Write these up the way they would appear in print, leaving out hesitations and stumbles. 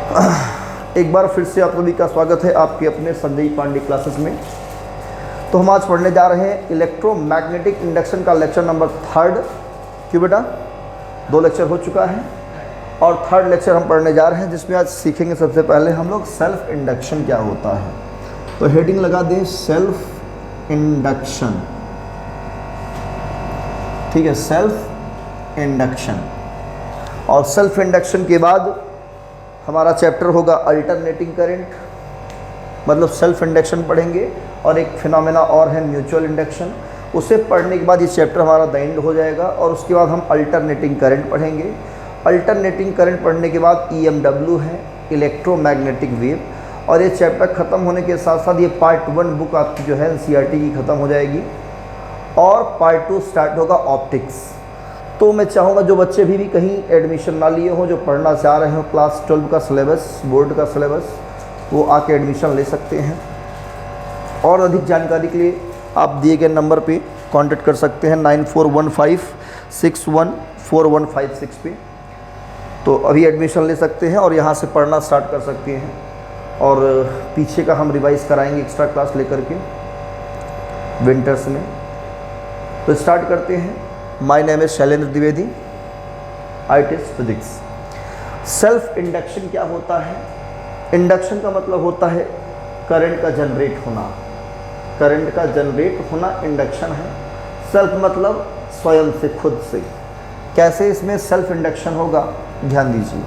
एक बार फिर से आप सभी का स्वागत है आपके अपने संजय पांडे क्लासेस में। तो हम आज पढ़ने जा रहे हैं इलेक्ट्रोमैग्नेटिक इंडक्शन का लेक्चर नंबर 3। क्यों बेटा, 2 लेक्चर हो चुका है और 3rd लेक्चर हम पढ़ने जा रहे हैं, जिसमें आज सीखेंगे सबसे पहले हम लोग सेल्फ इंडक्शन क्या होता है। तो हेडिंग लगा दें सेल्फ इंडक्शन, ठीक है, सेल्फ इंडक्शन। और सेल्फ इंडक्शन के बाद हमारा चैप्टर होगा अल्टरनेटिंग करंट, मतलब सेल्फ इंडक्शन पढ़ेंगे और एक फिनोमेना और है म्यूचुअल इंडक्शन। उसे पढ़ने के बाद ये चैप्टर हमारा द एंड हो जाएगा और उसके बाद हम अल्टरनेटिंग करंट पढ़ेंगे। अल्टरनेटिंग करंट पढ़ने के बाद EMW है, इलेक्ट्रोमैग्नेटिक वेव। और ये चैप्टर ख़त्म होने के साथ साथ ये पार्ट 1 बुक आपकी जो है NCERT की ख़त्म हो जाएगी और पार्ट 2 स्टार्ट होगा ऑप्टिक्स। तो मैं चाहूँगा जो बच्चे भी कहीं एडमिशन ना लिए हों, जो पढ़ना चाह रहे हो क्लास 12 का सिलेबस, बोर्ड का सिलेबस, वो आके एडमिशन ले सकते हैं। और अधिक जानकारी के लिए आप दिए गए नंबर पे कांटेक्ट कर सकते हैं 9415614156 पे। तो अभी एडमिशन ले सकते हैं और यहाँ से पढ़ना स्टार्ट कर सकते हैं। और पीछे का हम रिवाइज़ कराएंगे एक्स्ट्रा क्लास लेकर के विंटर्स में। तो स्टार्ट करते हैं। My name is Shailendra Dwivedi, I teach physics. Self induction क्या होता है? इंडक्शन का मतलब होता है करंट का जनरेट होना। करंट का जनरेट होना इंडक्शन है। सेल्फ मतलब स्वयं से, खुद से। कैसे इसमें सेल्फ इंडक्शन होगा, ध्यान दीजिए।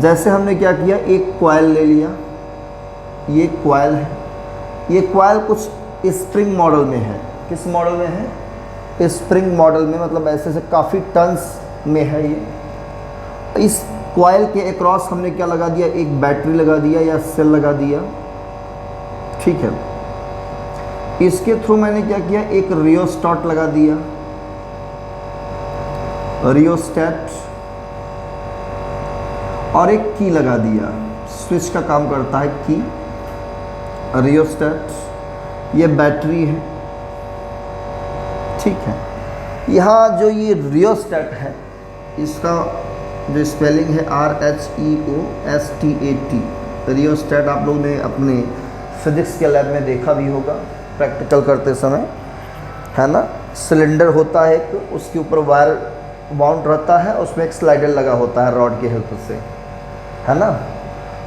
जैसे हमने क्या किया, एक कॉइल ले लिया, ये कॉइल है। ये कॉइल कुछ स्प्रिंग मॉडल में है। किस मॉडल में है? स्प्रिंग मॉडल में, मतलब ऐसे से काफ़ी टन्स में है ये। इस कॉइल के अक्रॉस हमने क्या लगा दिया, एक बैटरी लगा दिया या सेल लगा दिया, ठीक है। इसके थ्रू मैंने क्या किया, एक रियोस्टेट लगा दिया, रियोस्टेट, और एक की लगा दिया। स्विच का काम करता है की, रियोस्टेट, ये बैटरी है, ठीक है। यहाँ जो ये रियोस्टेट है, इसका जो स्पेलिंग है RHEOSTAT, रियोस्टेट आप लोग ने अपने फिजिक्स के लैब में देखा भी होगा प्रैक्टिकल करते समय, है ना। सिलेंडर होता है एक, उसके ऊपर वायर बाउंड रहता है, उसमें एक स्लाइडर लगा होता है रॉड की हेल्प से, है ना।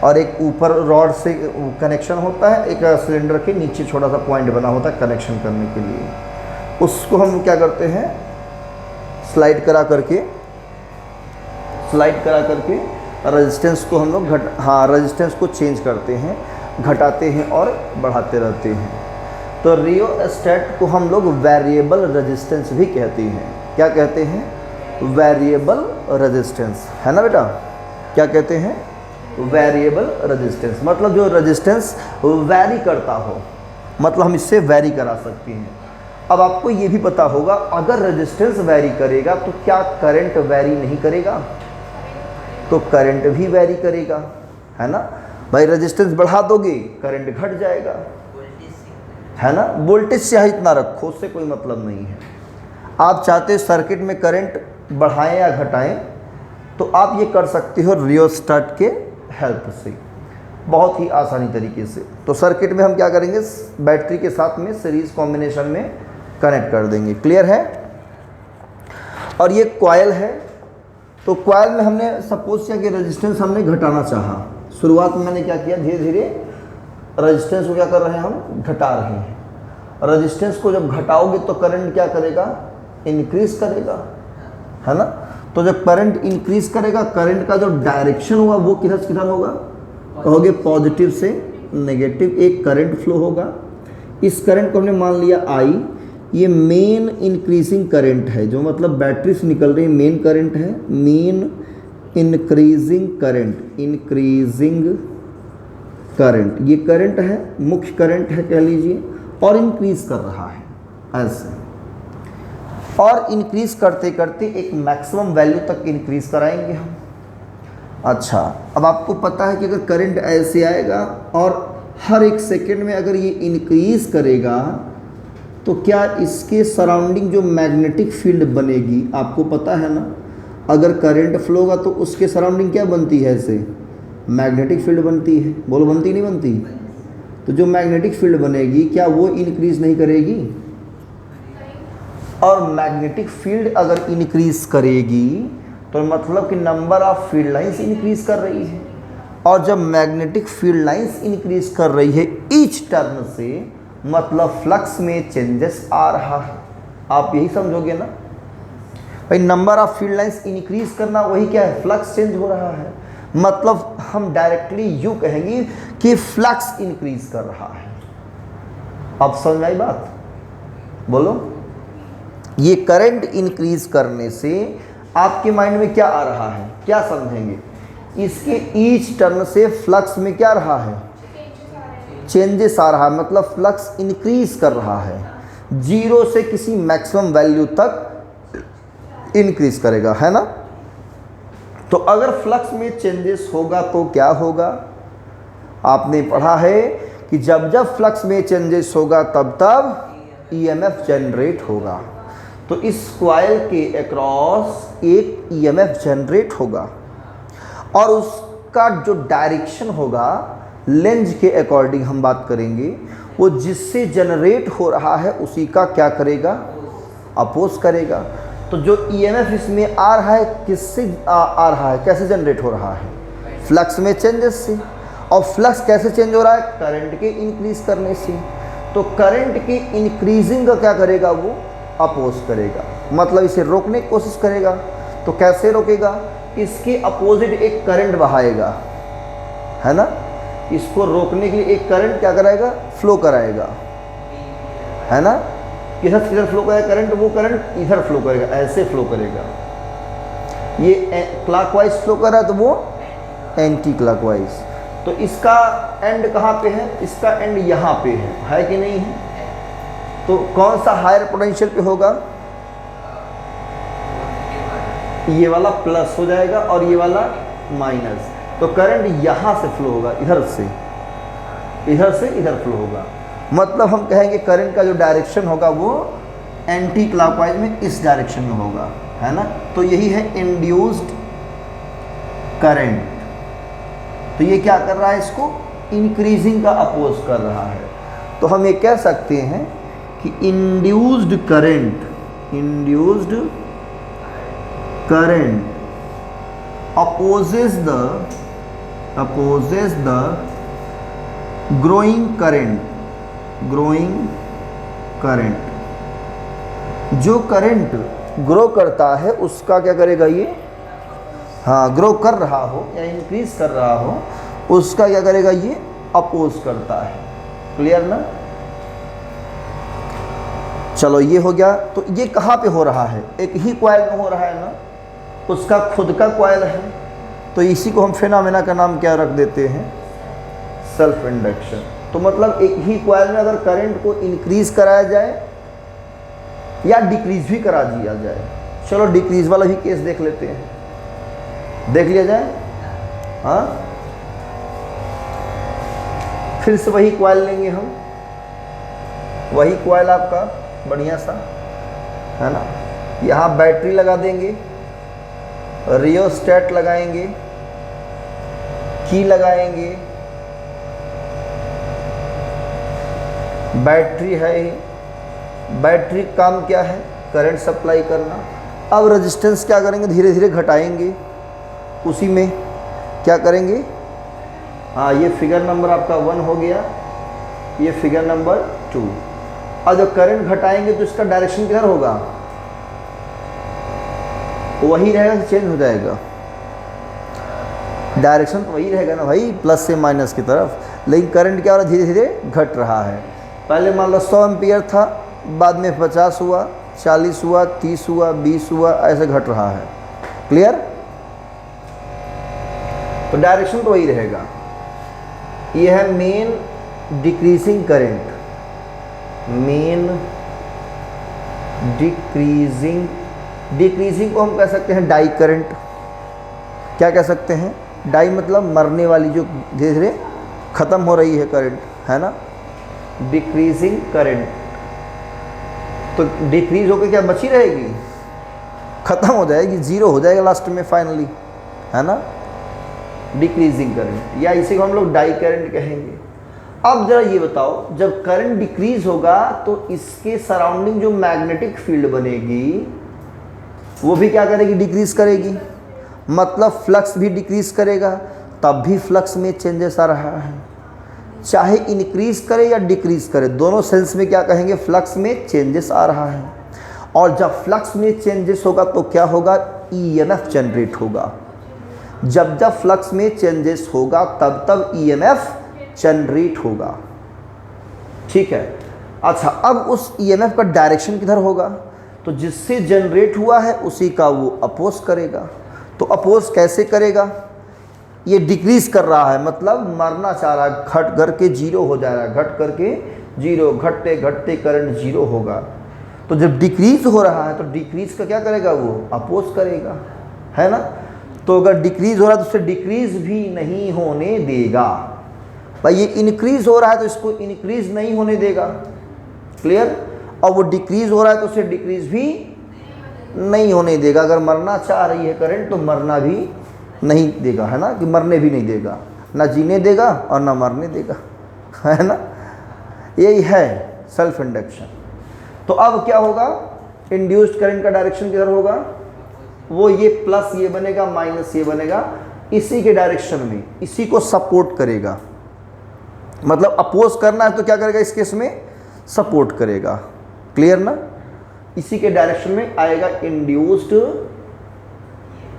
और एक ऊपर रॉड से कनेक्शन होता है, एक सिलेंडर के नीचे छोटा सा पॉइंट बना होता है कनेक्शन करने के लिए। उसको हम क्या करते हैं, स्लाइड करा करके रेजिस्टेंस को हम लोग रेजिस्टेंस को चेंज करते हैं, घटाते हैं और बढ़ाते रहते हैं। तो रियोस्टेट को हम लोग वेरिएबल रेजिस्टेंस भी कहते हैं। क्या कहते हैं? वेरिएबल रेजिस्टेंस, है ना बेटा। क्या कहते हैं? वेरिएबल रेजिस्टेंस, मतलब जो रेजिस्टेंस वैरी करता हो, मतलब हम इससे वैरी करा सकते हैं। अब आपको ये भी पता होगा, अगर रेजिस्टेंस वैरी करेगा तो क्या करंट वैरी नहीं करेगा? तो करंट भी वैरी करेगा, है ना भाई। रेजिस्टेंस बढ़ा दोगे करंट घट जाएगा, है ना। वोल्टेज से इतना रखो, उससे कोई मतलब नहीं है। आप चाहते सर्किट में करंट बढ़ाएं या घटाएं, तो आप ये कर सकते हो रियोस्टेट के हेल्प से, बहुत ही आसानी तरीके से। तो सर्किट में हम क्या करेंगे, बैटरी के साथ में सीरीज कॉम्बिनेशन में कनेक्ट कर देंगे। क्लियर है? और ये कॉइल है। तो कॉइल में हमने सपोज किया कि रेजिस्टेंस हमने घटाना चाहा। शुरुआत में मैंने क्या किया, धीरे धीरे रेजिस्टेंस को क्या कर रहे हैं, हम घटा रहे हैं। रेजिस्टेंस को जब घटाओगे तो करंट क्या करेगा, इंक्रीज करेगा, है ना। तो जब करंट इंक्रीज करेगा, करंट का जो डायरेक्शन होगा वो किधर होगा, कहोगे पॉजिटिव से नेगेटिव, एक करंट फ्लो होगा। इस करंट को हमने मान लिया I, ये मेन इंक्रीजिंग करंट है, जो मतलब बैटरी से निकल रही मेन करंट है, मेन इंक्रीजिंग करंट, ये करंट है, मुख्य करंट है कह लीजिए, और इंक्रीज कर रहा है ऐसे। और इंक्रीज करते करते एक मैक्सिमम वैल्यू तक इंक्रीज कराएंगे हम। अच्छा, अब आपको पता है कि अगर करंट ऐसे आएगा और हर एक सेकेंड में अगर ये इंक्रीज करेगा, तो क्या इसके सराउंडिंग जो मैग्नेटिक फील्ड बनेगी, आपको पता है ना। अगर करंट फ्लो होगा तो उसके सराउंडिंग क्या बनती है, ऐसे मैग्नेटिक फील्ड बनती है, बोलो बनती नहीं बनती? तो जो मैग्नेटिक फील्ड बनेगी क्या वो इंक्रीज नहीं करेगी? और मैग्नेटिक फील्ड अगर इंक्रीज करेगी तो मतलब कि number of field lines increase कर रही है, और जब मैग्नेटिक फील्ड लाइंस इंक्रीज कर रही है ईच टर्न से, मतलब फ्लक्स में चेंजेस आ रहा है। आप यही समझोगे ना भाई, number of field lines increase करना वही क्या है? फ्लक्स चेंज हो रहा है। मतलब हम डायरेक्टली यूँ कहेंगे कि फ्लक्स इंक्रीज कर रहा है। अब समझ आई बात? बोलो। ये करंट इंक्रीज करने से आपके माइंड में क्या आ रहा है, क्या समझेंगे? इसके ईच टर्न से फ्लक्स में क्या रहा है? चेंजेस आ रहा है, मतलब फ्लक्स इंक्रीज कर रहा है, जीरो से किसी मैक्सिमम वैल्यू तक इंक्रीज करेगा, है ना? तो अगर फ्लक्स में चेंजेस होगा तो क्या होगा? आपने पढ़ा है कि जब जब फ्लक्स में चेंजेस होगा तब तब ईएमएफ जनरेट होगा। तो इस कॉइल के अक्रॉस एक ईएमएफ जनरेट होगा, और उसका जो डायरेक्शन होगा लेंज के अकॉर्डिंग हम बात करेंगे, वो जिससे जनरेट हो रहा है उसी का क्या करेगा? अपोज करेगा। तो जो ईएमएफ इसमें आ रहा है किससे आ रहा है, कैसे जनरेट हो रहा है? फ्लक्स में चेंजेस से। और फ्लक्स कैसे चेंज हो रहा है? करंट के इंक्रीज करने से। तो करंट के इंक्रीजिंग का क्या करेगा? वो अपोज करेगा, मतलब इसे रोकने की कोशिश करेगा। तो कैसे रोकेगा? इसके अपोजिट एक करंट बहाएगा, है ना? इसको रोकने के लिए एक करंट क्या कराएगा? फ्लो कराएगा, है ना? किधर फ्लो करेगा करंट? वो करंट इधर फ्लो करेगा, ऐसे फ्लो करेगा। ये क्लॉकवाइज फ्लो कर रहा है तो वो एंटी क्लॉकवाइज। तो इसका एंड कहाँ पे है? इसका एंड यहाँ पे है कि नहीं है? तो कौन सा हायर पोटेंशियल पे होगा? ये वाला प्लस हो जाएगा और ये वाला माइनस। तो करंट यहाँ से फ्लो होगा, इधर से इधर फ्लो होगा। मतलब हम कहेंगे करंट का जो डायरेक्शन होगा वो एंटी क्लॉकवाइज में इस डायरेक्शन में होगा, है ना? तो यही है इंड्यूस्ड करंट। तो ये क्या कर रहा है? इसको इंक्रीजिंग का अपोज कर रहा है। तो हम ये कह सकते हैं कि induced current opposes the growing current। जो करंट ग्रो करता है उसका क्या करेगा? ये हाँ, ग्रो कर रहा हो या इंक्रीज कर रहा हो उसका क्या करेगा? ये अपोज करता है। क्लियर ना? चलो ये हो गया। तो ये कहाँ पे हो रहा है? एक ही कॉइल में हो रहा है ना, उसका खुद का कॉइल है। तो इसी को हम फेनोमेना का नाम क्या रख देते हैं? Self induction. तो मतलब एक ही कॉइल में अगर करंट को इंक्रीज कराया जाए या डिक्रीज भी करा दिया जाए, चलो डिक्रीज वाला भी केस देख लेते हैं, देख लिया जाए। हाँ, फिर से वही कॉइल लेंगे हम, वही कॉइल आपका बढ़िया सा, है ना? यहाँ बैटरी लगा देंगे, रियोस्टेट लगाएंगे, की लगाएंगे, बैटरी है ही। बैटरी काम क्या है? करंट सप्लाई करना। अब रेजिस्टेंस क्या करेंगे? धीरे धीरे घटाएंगे, उसी में क्या करेंगे? हाँ, ये फिगर नंबर आपका 1 हो गया, ये फिगर नंबर 2। और जब करंट घटाएंगे तो इसका डायरेक्शन किधर होगा? वही रहेगा कि चेंज हो जाएगा? डायरेक्शन तो वही रहेगा ना भाई, प्लस से माइनस की तरफ। लेकिन करंट क्या हो रहा है? धीरे धीरे घट रहा है। पहले मान लो 100 एम्पियर था, बाद में 50 हुआ, 40 हुआ, 30 हुआ, 20 हुआ, ऐसे घट रहा है। क्लियर? तो डायरेक्शन तो वही रहेगा। ये है main decreasing current, main decreasing को हम कह सकते हैं डाई करंट। क्या कह सकते हैं? डाई मतलब मरने वाली, जो धीरे धीरे ख़त्म हो रही है करंट, है ना? Decreasing current. तो डिक्रीज होकर क्या बची रहेगी? ख़त्म हो जाएगी, जीरो हो जाएगा लास्ट में फाइनली, है ना? डिक्रीजिंग करंट, या इसी को हम लोग डाई करंट कहेंगे। अब जरा ये बताओ, जब करंट डिक्रीज होगा तो इसके सराउंडिंग जो मैग्नेटिक फील्ड बनेगी वो भी क्या करेगी, डिक्रीज करेगी, मतलब फ्लक्स भी डिक्रीज करेगा, तब भी फ्लक्स में चेंजेस आ रहा है। चाहे इंक्रीज करे या डिक्रीज करे, दोनों सेंस में क्या कहेंगे, फ्लक्स में चेंजेस आ रहा है। और जब फ्लक्स में चेंजेस होगा तो क्या होगा, ईएमएफ जनरेट होगा। जब जब फ्लक्स में चेंजेस होगा तब तब ईएमएफ जनरेट होगा। ठीक है। अच्छा, अब उस ईएमएफ का डायरेक्शन किधर होगा, तो जिससे जनरेट हुआ है उसी का वो अपोज करेगा। तो अपोज कैसे करेगा, ये डिक्रीज कर रहा है मतलब मरना चाह रहा है, घट करके जीरो हो जा रहा है, घट करके जीरो, घटते घटते करंट जीरो होगा। तो जब डिक्रीज हो रहा है तो डिक्रीज का क्या करेगा, वो अपोज करेगा, है ना। तो अगर डिक्रीज हो रहा है तो उसे डिक्रीज भी नहीं होने देगा। भाई ये इंक्रीज हो रहा है तो इसको इंक्रीज नहीं होने देगा, क्लियर। और वो डिक्रीज हो रहा है तो उसे डिक्रीज भी नहीं होने देगा। अगर मरना चाह रही है करंट तो मरना भी नहीं देगा, है ना, कि मरने भी नहीं देगा, ना जीने देगा और ना मरने देगा, है ना। यही है सेल्फ इंडक्शन। तो अब क्या होगा, इंड्यूस्ड करंट का डायरेक्शन किधर होगा, वो ये प्लस ये बनेगा माइनस ये बनेगा, इसी के डायरेक्शन में, इसी को सपोर्ट करेगा। मतलब अपोज करना है तो क्या करेगा, इस केस में सपोर्ट करेगा, क्लियर ना। इसी के डायरेक्शन में आएगा इंड्यूस्ड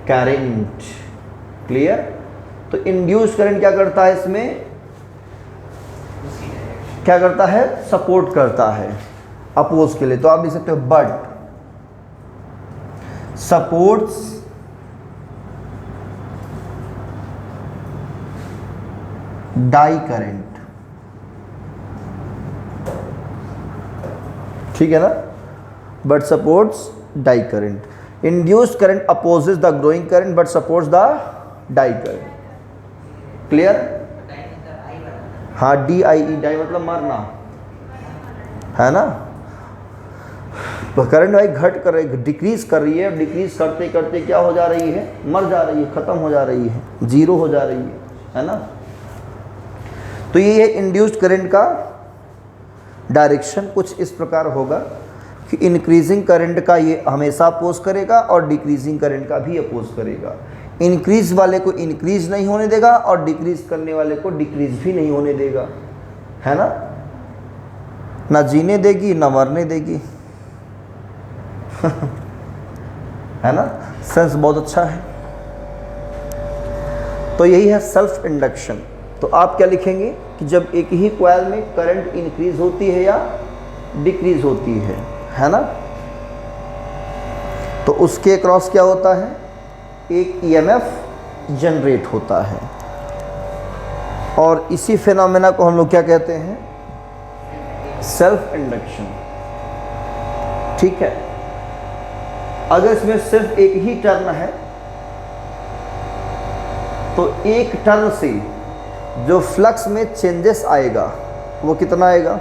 करंट, क्लियर। तो इंड्यूस्ड करंट क्या करता है, इसमें क्या करता है, सपोर्ट करता है अपोज के लिए। तो आप लिख सकते हो बट सपोर्ट्स डाई करंट, ठीक है ना, but supports die current. Induced current opposes the growing current but supports the die current, clear. हाँ, DIE, डाई मतलब मरना, है ना। तो करंट भाई घट कर रही, डिक्रीज कर रही है, डिक्रीज करते करते क्या हो जा रही है, मर जा रही है, खत्म हो जा रही है, जीरो हो जा रही है ना। तो ये है इंड्यूस्ड करंट का डायरेक्शन। कुछ इस प्रकार होगा कि इंक्रीजिंग करंट का ये हमेशा अपोज करेगा और डिक्रीजिंग करंट का भी अपोज करेगा। इंक्रीज वाले को इंक्रीज नहीं होने देगा और डिक्रीज करने वाले को डिक्रीज भी नहीं होने देगा, है ना। ना जीने देगी ना मरने देगी है ना। सेंस बहुत अच्छा है। तो यही है सेल्फ इंडक्शन। तो आप क्या लिखेंगे कि जब एक ही कॉइल में करंट इंक्रीज होती है या डिक्रीज होती है ना, तो उसके क्रॉस क्या होता है, एक EMF जनरेट होता है। और इसी फिनोमेना को हम लोग क्या कहते हैं, सेल्फ इंडक्शन, ठीक है। अगर इसमें सिर्फ एक ही टर्न है तो एक टर्न से जो फ्लक्स में चेंजेस आएगा वो कितना आएगा,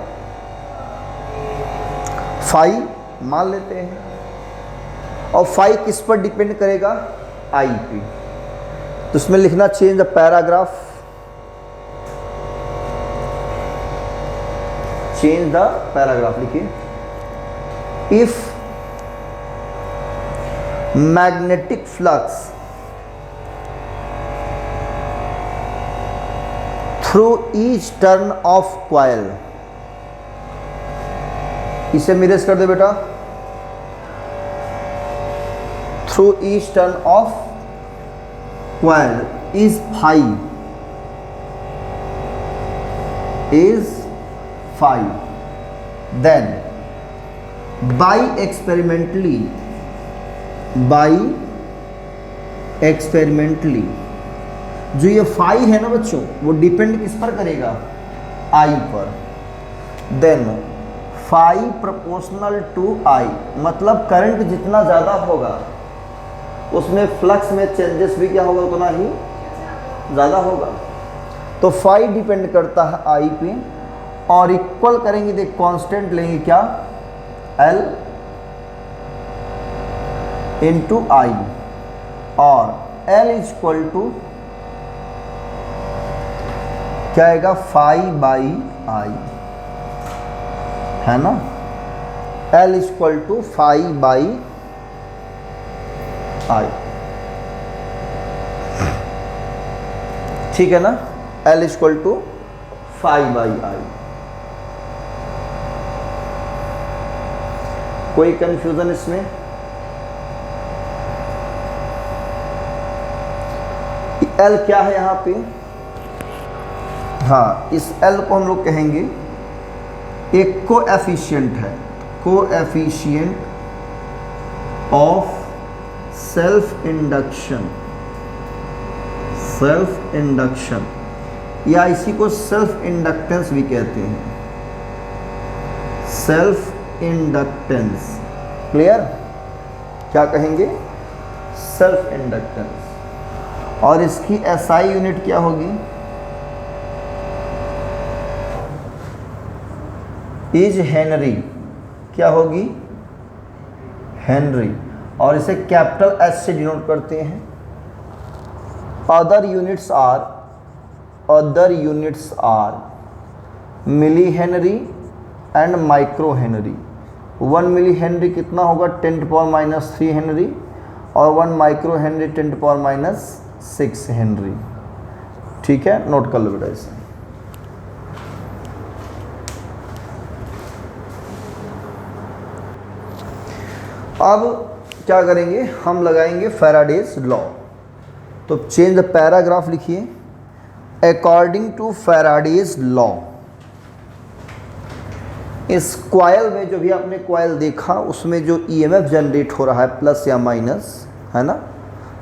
फाई मान लेते हैं। और फाई किस पर डिपेंड करेगा, आई पे। तो इसमें लिखना change the paragraph, change the paragraph लिखिए। If magnetic flux through each turn of coil, इसे मिरेज कर दे बेटा, through each turn of coil is phi, then by experimentally जो ये फाई है ना बच्चों, वो डिपेंड किस पर करेगा, आई पर। देन फाई प्रोपोर्शनल टू आई, मतलब करंट जितना ज़्यादा होगा उसमें फ्लक्स में चेंजेस भी क्या होगा, उतना ही ज़्यादा होगा। तो फाई डिपेंड करता है आई पे, और इक्वल करेंगे तो कांस्टेंट लेंगे क्या, L इंटू आई, और L इज इक्वल टू क्या आएगा, फाई बाई आई, है ना। L equal to phi by I, ठीक है ना। L equal to phi by I. कोई कंफ्यूजन इसमें? L क्या है यहाँ पे? हाँ, इस L को हम लोग कहेंगे एक कोएफिशिएंट है, coefficient of self induction, self induction, या इसी को सेल्फ इंडक्टेंस भी कहते हैं, सेल्फ इंडक्टेंस। क्लियर? क्या कहेंगे? Self inductance. और इसकी एसआई यूनिट क्या होगी? Is Henry. क्या होगी? हेनरी। और इसे कैपिटल एस से डिनोट करते हैं। Other units are milli henry and micro henry. 1 milli henry कितना होगा? 10⁻³ हेनरी, और 1 माइक्रो हेनरी 10⁻6 हेनरी। ठीक है, नोट कर लो बेटा इसे। अब क्या करेंगे, हम लगाएंगे फैराडेज लॉ। तो चेंज द पैराग्राफ लिखिए। अकॉर्डिंग टू फैराडेज लॉ, इस कॉइल में जो भी आपने कॉइल देखा उसमें जो ईएमएफ जनरेट हो रहा है प्लस या माइनस, है ना,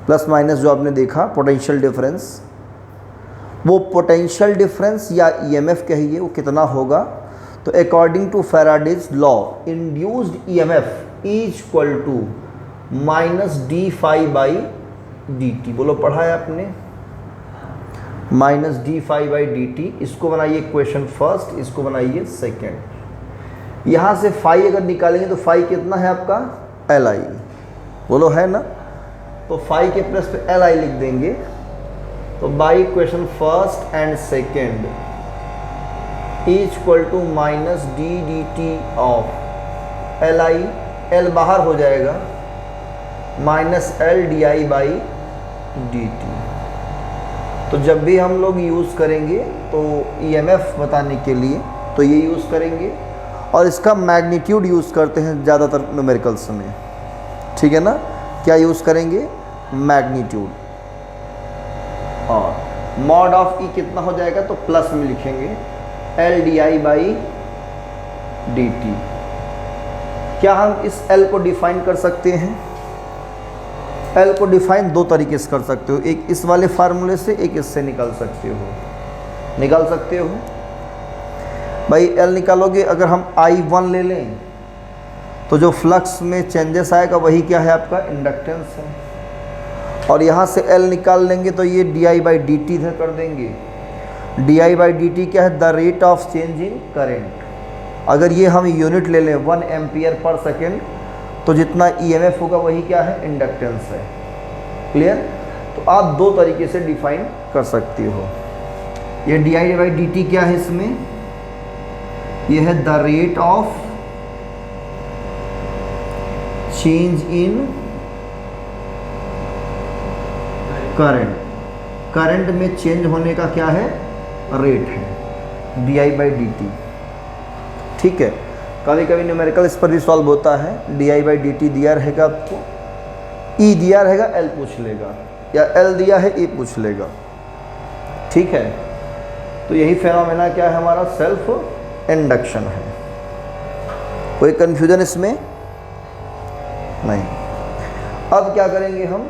प्लस माइनस जो आपने देखा पोटेंशियल डिफरेंस, वो पोटेंशियल डिफरेंस या ईएमएफ कहिए वो कितना होगा। तो according to Faraday's law induced EMF is equal to -d∅/dt। बोलो, पढ़ा है आपने? -d∅/dt। इसको बनाइए इक्वेशन फर्स्ट, इसको बनाइए सेकेंड। यहाँ से फाई अगर निकालेंगे तो फाई कितना है आपका? Li। बोलो, है ना। तो फाई के प्लस पे Li लिख देंगे। तो by equation first and second is equal to -d/dt of Li, L बाहर हो जाएगा, -L/di/dt। तो जब भी हम लोग यूज़ करेंगे तो ईएमएफ बताने के लिए तो ये यूज़ करेंगे, और इसका मैग्नीट्यूड यूज़ करते हैं ज़्यादातर न्यूमेरिकल्स में। ठीक है ना, क्या यूज़ करेंगे? मैग्नीट्यूड। और मॉड ऑफ ई कितना हो जाएगा? तो प्लस में लिखेंगे L/di/dt। क्या हम इस L को डिफाइन कर सकते हैं? L को डिफाइन दो तरीके से कर सकते हो, एक इस वाले फार्मूले से, एक इससे निकाल सकते हो। भाई L निकालोगे, अगर हम I1 ले लें तो जो फ्लक्स में चेंजेस आएगा वही क्या है आपका? इंडक्टेंस है। और यहाँ से L निकाल लेंगे तो ये di/dt इधर कर देंगे। di/dt क्या है? The rate of change in current. अगर ये हम यूनिट ले लें 1 एम्पियर पर सेकेंड, तो जितना ईएमएफ होगा वही क्या है? इंडक्टेंस है। क्लियर? तो आप दो तरीके से डिफाइन कर सकते हो। ये di/dt क्या है इसमें? ये है the rate of change in current. Current में चेंज होने का क्या है? रेट है, di/dt। ठीक है, कभी कभी न्यूमेरिकल इस पर भी सॉल्व होता है। di/dt दिया रहेगा आपको, E दिया रहेगा, L पूछ लेगा, या L दिया है E पूछ लेगा। ठीक है, तो यही फेनोमेना क्या है हमारा? सेल्फ इंडक्शन है। कोई कंफ्यूजन इसमें नहीं। अब क्या करेंगे हम?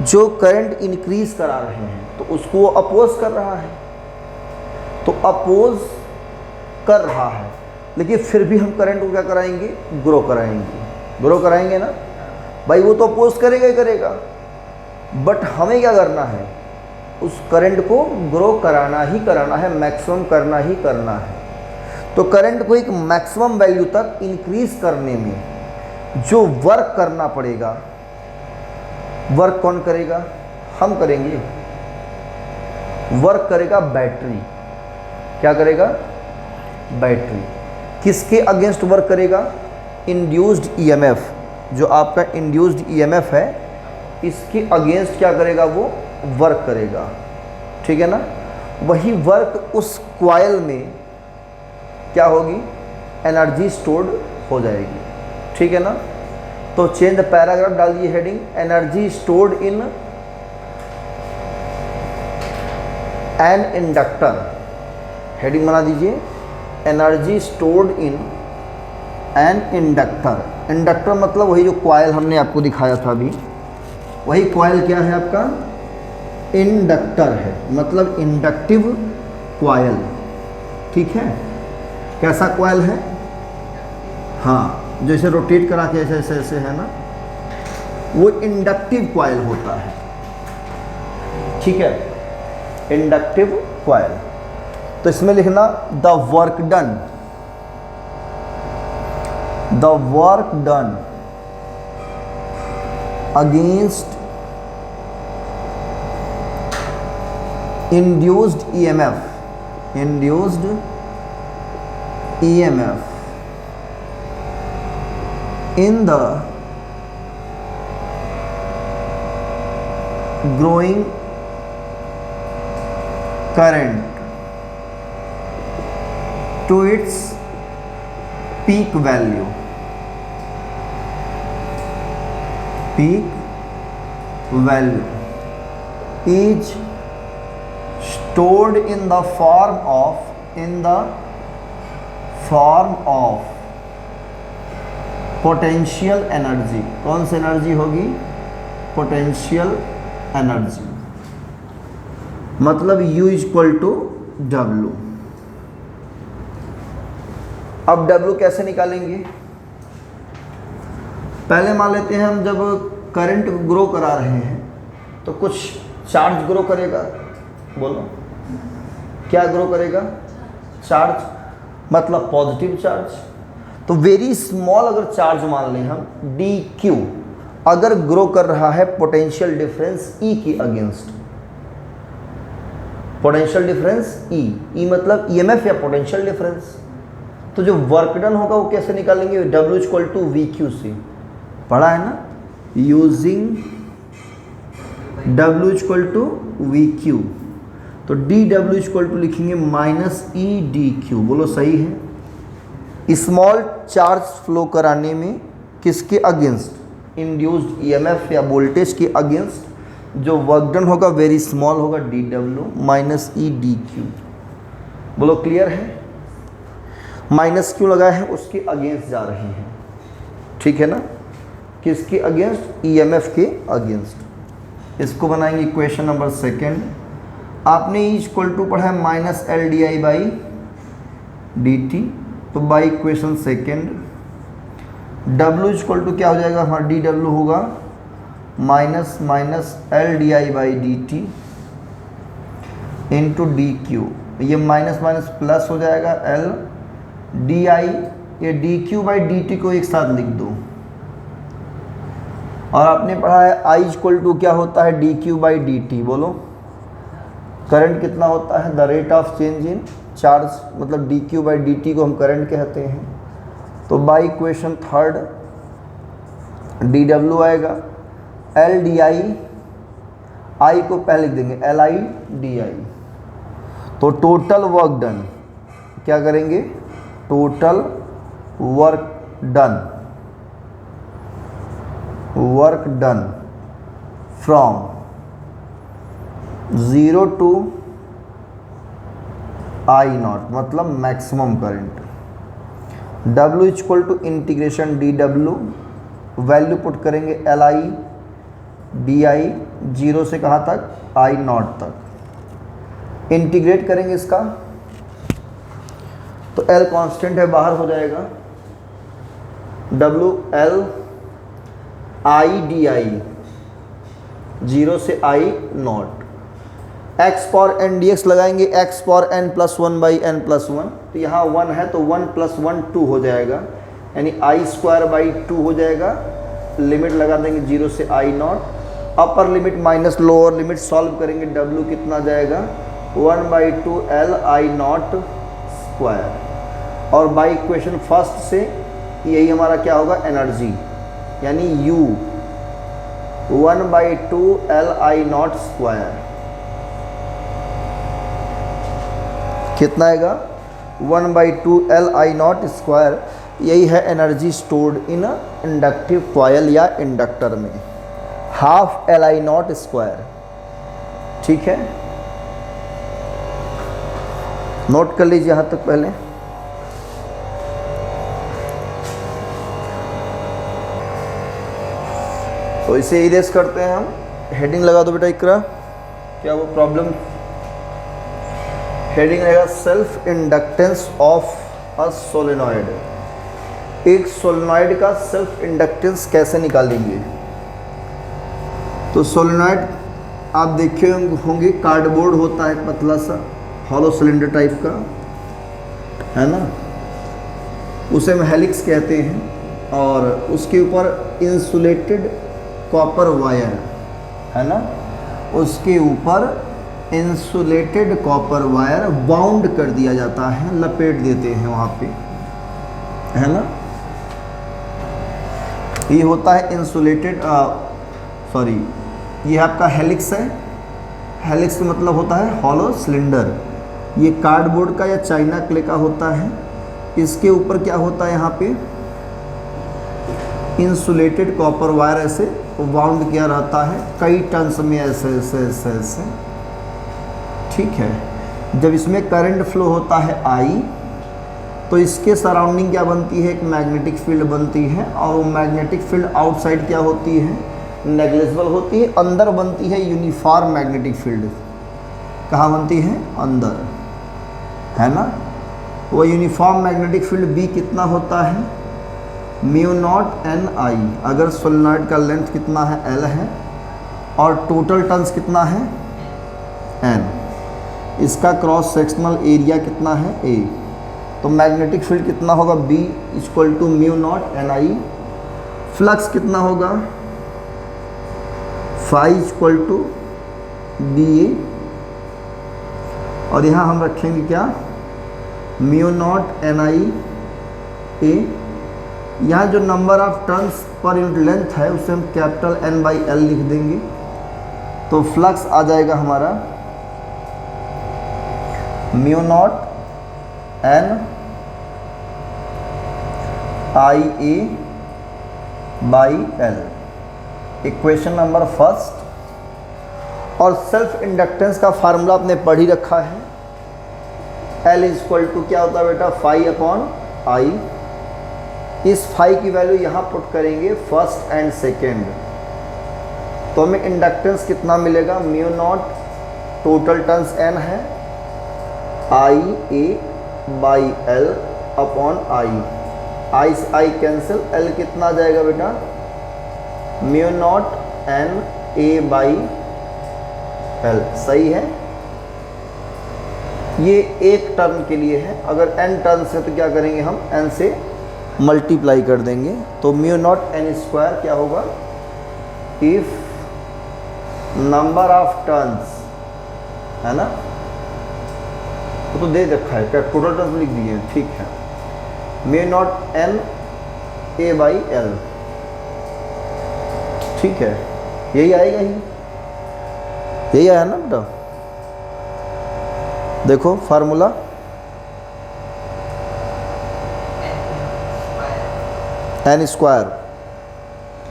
जो करंट इंक्रीज करा रहे हैं तो उसको वो अपोज कर रहा है, तो अपोज कर रहा है, लेकिन फिर भी हम करंट को क्या कराएंगे? ग्रो कराएंगे ना भाई। वो तो अपोज करेगा ही करेगा, बट हमें क्या करना है? उस करंट को ग्रो कराना ही कराना है, मैक्सिमम करना ही करना है। तो करंट को एक मैक्सिमम वैल्यू तक इंक्रीज करने में जो वर्क करना पड़ेगा, वर्क कौन करेगा? हम करेंगे। वर्क करेगा बैटरी। क्या करेगा? बैटरी। किसके अगेंस्ट वर्क करेगा? इंड्यूस्ड ईएमएफ, जो आपका इंड्यूस्ड ईएमएफ है इसके अगेंस्ट क्या करेगा? वो वर्क करेगा। ठीक है ना? वही वर्क उस क्वाइल में क्या होगी? एनर्जी स्टोर्ड हो जाएगी। ठीक है ना? तो चेंज द पैराग्राफ, डाल दिए heading energy stored in an inductor. Heading बना दीजिए energy stored in an inductor. Inductor मतलब वही जो क्वाइल हमने आपको दिखाया था अभी, वही क्वाइल क्या है आपका? इंडक्टर है, मतलब इंडक्टिव क्वाइल। ठीक है? कैसा क्वाइल है? हाँ, जैसे रोटेट करा के ऐसे ऐसे ऐसे है ना, वो इंडक्टिव क्वाइल होता है। ठीक है? Inductive coil. तो इसमें लिखना the work done, the work done against induced EMF, induced EMF in the growing current to its peak value, peak value is stored in the form of potential energy। कौन सी energy होगी? Potential energy, मतलब U equal to W। अब W कैसे निकालेंगे? पहले मान लेते हैं हम, जब करंट ग्रो करा रहे हैं तो कुछ चार्ज ग्रो करेगा। बोलो क्या ग्रो करेगा? चार्ज, मतलब पॉजिटिव चार्ज। तो वेरी स्मॉल अगर चार्ज मान लें हम dq, अगर ग्रो कर रहा है पोटेंशियल डिफरेंस E के अगेंस्ट, पोटेंशियल डिफरेंस E मतलब EMF या पोटेंशियल डिफरेंस, तो जो वर्क डन होगा वो कैसे निकालेंगे? W इक्वल टू VQ से। पढ़ा है ना? Using W equal to VQ, तो dW इक्वल टू लिखेंगे माइनस EdQ। बोलो सही है? स्मॉल चार्ज फ्लो कराने में किसके अगेंस्ट? इंड्यूस्ड ईएमएफ या वोल्टेज के अगेंस्ट जो वर्क डन होगा वेरी स्मॉल होगा, dW माइनस EdQ। बोलो क्लियर है? माइनस क्यों लगा है? उसके अगेंस्ट जा रहे हैं। ठीक है ना? किसके अगेंस्ट? ईएमएफ के अगेंस्ट। इसको बनाएंगे इक्वेशन नंबर सेकेंड। आपने E इक्वल टू पढ़ा है माइनस LdI बाई dt, तो by equation second W equal to क्या हो जाएगा? हमारा dW होगा minus minus LdI by dt into dQ। ये माइनस माइनस प्लस हो जाएगा LdI, ये dQ बाई dt को एक साथ लिख दो। और आपने पढ़ा है I इक्वल टू क्या होता है? dQ by dt। बोलो करंट कितना होता है? The rate of change in charge, मतलब dQ बाई dt को हम करंट कहते हैं। तो बाई इक्वेशन थर्ड dW आएगा LdI, I को पहले लिख देंगे LIdI। तो टोटल वर्क डन क्या करेंगे? Total work done from 0 to I naught, मतलब maximum current. W equal to integration dW, value put करेंगे LIdI, 0 से कहाँ तक? I नॉट तक। इंटीग्रेट करेंगे इसका तो L कांस्टेंट है, बाहर हो जाएगा WLIdI, 0 से I not. x power n dx लगाएंगे, x power n plus 1 by n plus 1, तो यहाँ 1 है तो 1 प्लस 1 2 हो जाएगा, यानी आई स्क्वायर बाई 2 हो जाएगा। लिमिट लगा देंगे 0 से I not, upper limit minus lower limit, solve करेंगे W कितना जाएगा? 1/2 Li0² और बाई इक्वेशन फर्स्ट से यही हमारा क्या होगा, एनर्जी, यानी U 1/2 Li0²। कितना आएगा, 1/2 Li0²। यही है energy stored in inductive coil या इंडक्टर में, हाफ Li0²। ठीक है, नोट कर लीजिए यहाँ तक पहले। तो इसे इरेज करते हैं हम। हेडिंग लगा दो बेटा इकरा, क्या वो प्रॉब्लम। हेडिंग रहेगा self inductance of a solenoid. एक सोलेनॉइड का सेल्फ इंडक्टेंस कैसे निकालेंगे। तो सोलेनॉइड आप देखे होंगे, कार्डबोर्ड होता है पतला सा, हॉलो सिलेंडर टाइप का, है ना, उसे हम हेलिक्स कहते हैं। और उसके ऊपर इंसुलेटेड कॉपर वायर, है ना, उसके ऊपर इंसुलेटेड कॉपर वायर बाउंड कर दिया जाता है, लपेट देते हैं वहाँ पे, है ना। ये होता है इंसुलेटेड, ये आपका हेलिक्स है। हेलिक्स का मतलब होता है हॉलो सिलेंडर। ये कार्डबोर्ड का या चाइना क्ले का होता है। इसके ऊपर क्या होता है, यहाँ पे इंसुलेटेड कॉपर वायर ऐसे बाउंड किया रहता है कई टर्न्स में, ऐसे ऐसे ऐसे ऐसे। ठीक है, जब इसमें करंट फ्लो होता है I, तो इसके सराउंडिंग क्या बनती है, एक मैग्नेटिक फील्ड बनती है। और वो मैग्नेटिक फील्ड आउटसाइड क्या होती है, नेग्लिजिबल होती है। अंदर बनती है यूनिफॉर्म मैग्नेटिक फील्ड। कहाँ बनती है, अंदर, है ना। वो यूनिफॉर्म मैग्नेटिक फील्ड B कितना होता है, μ0 Ni। अगर सोलेनॉइड का लेंथ कितना है, L है, और टोटल टर्न्स कितना है, N। इसका क्रॉस सेक्शनल एरिया कितना है, A। तो मैग्नेटिक फील्ड कितना होगा, B = μ0 Ni। फ्लक्स कितना होगा, phi = BA। और यहाँ हम रखेंगे क्या, μ0 Ni A। यहाँ जो number of turns per unit length है उसे हम कैपिटल N/L लिख देंगे। तो फ्लक्स आ जाएगा हमारा μ0 N IA/L, equation number first. और सेल्फ इंडक्टेंस का फार्मूला आपने पढ़ ही रखा है। L = क्या होता है बेटा, phi/I। इस फाई की वैल्यू यहाँ पुट करेंगे फर्स्ट एंड सेकेंड, तो हमें इंडक्टेंस कितना मिलेगा, μ0 टोटल टर्न्स N है, IA/L/I। I से I कैंसिल, L कितना आ जाएगा बेटा, μ0 N A/L। सही है, ये एक टर्न के लिए है। अगर n टर्न्स है तो क्या करेंगे हम, n से मल्टीप्लाई कर देंगे। तो μ0 N² क्या होगा, इफ नंबर ऑफ टर्न्स, है ना, तो दे रखा है, क्या टोटल टर्न्स लिख दिए हैं, ठीक है। μ0 N A/L, ठीक है, यही आएगा ही, यही आया ना बेटा। देखो फार्मूला, N²।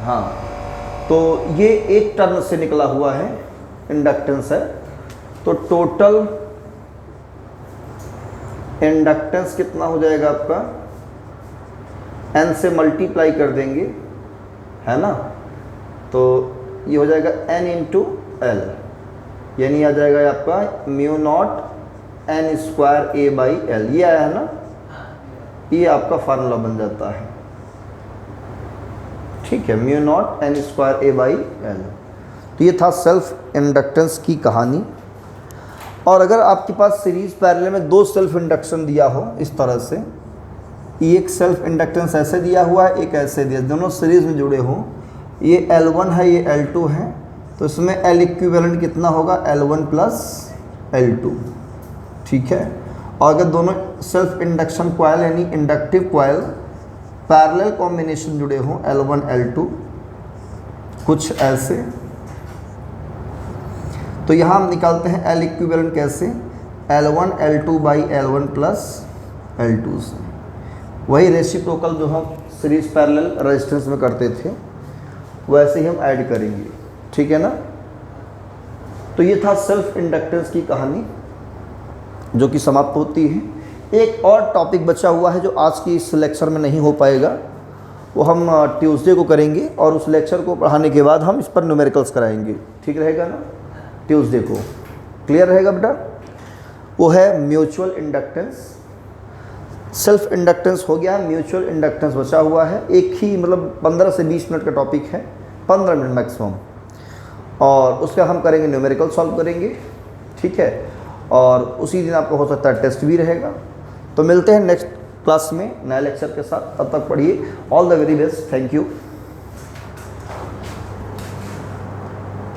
हाँ, तो ये एक टर्न से निकला हुआ है इंडक्टेंस है। तो टोटल इंडक्टेंस कितना हो जाएगा आपका, N से मल्टीप्लाई कर देंगे, है ना। तो ये हो जाएगा N × L, यानी आ जाएगा आपका μ0 N² A/L। ये आया है ना, ये आपका फार्मूला बन जाता है, ठीक है, μ0 N² A/L। तो ये था सेल्फ इंडक्टेंस की कहानी। और अगर आपके पास सीरीज पैरेलल में दो सेल्फ इंडक्शन दिया हो इस तरह से, एक सेल्फ इंडक्टेंस ऐसे दिया हुआ है, एक ऐसे दिया, दोनों सीरीज में जुड़े हों, ये L1 है, ये L2 है, तो इसमें L इक्विवेलेंट कितना होगा, L1 + L2, ठीक है। और अगर दोनों सेल्फ इंडक्शन कॉइल यानी इंडक्टिव कॉइल पैरेलल कॉम्बिनेशन जुड़े हों L1 L2 कुछ ऐसे, तो यहाँ हम निकालते हैं L इक्विवेलेंट कैसे, L1 L2 by L1 plus L2 से, वही रेसिप्रोकल जो हम सीरीज पैरेलल रेजिस्टेंस में करते थे वैसे ही हम ऐड करेंगे, ठीक है ना। तो ये था सेल्फ इंडक्टेंस की कहानी जो कि समाप्त होती है। एक और टॉपिक बचा हुआ है जो आज की इस लेक्चर में नहीं हो पाएगा, वो हम ट्यूसडे को करेंगे और उस लेक्चर को पढ़ाने के बाद हम इस पर न्यूमेरिकल्स कराएंगे, ठीक रहेगा ना, ट्यूसडे को। क्लियर रहेगा बेटा। वो है म्यूचुअल इंडक्टेंस। सेल्फ इंडक्टेंस हो गया, म्यूचुअल इंडक्टेंस बचा हुआ है। एक ही मतलब 15 से 20 मिनट का टॉपिक है, 15 मिनट मैक्सिमम, और उसका हम करेंगे न्यूमेरिकल सॉल्व करेंगे, ठीक है। और उसी दिन आपको हो सकता है टेस्ट भी रहेगा। तो मिलते हैं नेक्स्ट क्लास में नए लेक्चर के साथ, तब तक पढ़िए। All the very best, thank you.